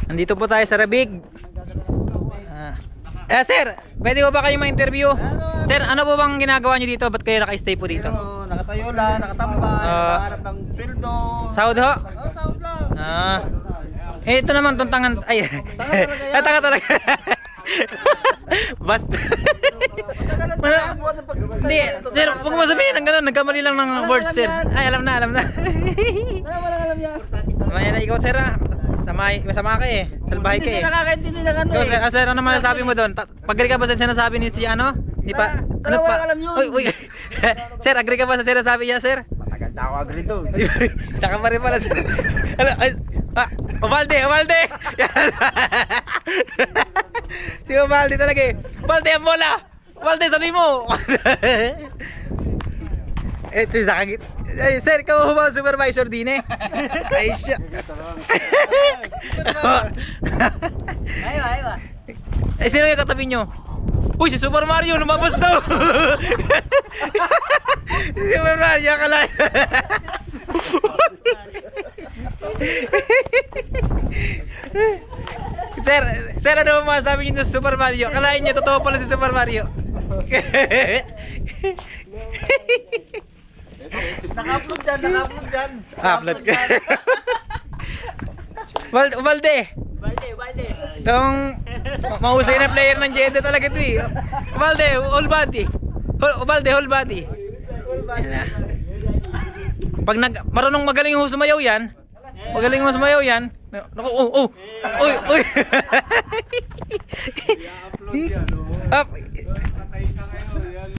Nandito po tayo sa Rabig. Sir, pwede po ba kayo ma-interview? Sir, ano po bang ginagawa nyo dito? Ba't kayo naka-stay po dito? Nakatayo lang, nakatambay, nakaharap ng sweldo. Sahod ho? Oo, sahod lang. Ito naman tong tangan. Ay, tanga talaga. Basta. Hindi, sir, huwag mo sabihin ng gano'n. Nagkamali lang ng words, sir. Ay, alam na. Wala alam niya. Mamaya na ikaw, sir, ha? Masama ka eh. Salbahe ka Hindi eh. siya nakakaintindi ng ano eh. Sir, ano naman nasabi mo doon? Pag-agree ka ba sa sinasabi ni si ano? Di pa? Ano Wala pa? alam yun. Uy. Sir, agree ka ba sa sinasabi niya, sir? Matagal na ako agree doon. Saka pa rin pala, sir. Ubalde! Si Ubalde talaga eh. Ubalde ang bola! Ubalde, sabi mo! Ito sa kagit. Ay, sir, ikaw ba supervisor din eh? Ay, siya. Aywa. Eh, sino yung katabi nyo? Uy, si Super Mario, lumabas daw! Si Super Mario, akala. Sir, ano mo masasabi nyo sa Super Mario? Kalahin nyo, totoo pala si Super Mario. Naka-upload dyan. Upload ka. Ubalde. Itong mahusay na player ng Jeddah talaga ito eh. Ubalde, whole body. Ubalde, whole body. Pag marunong magaling yung sumayaw yan. Magaling mo sumayaw yan. Naku, Uy.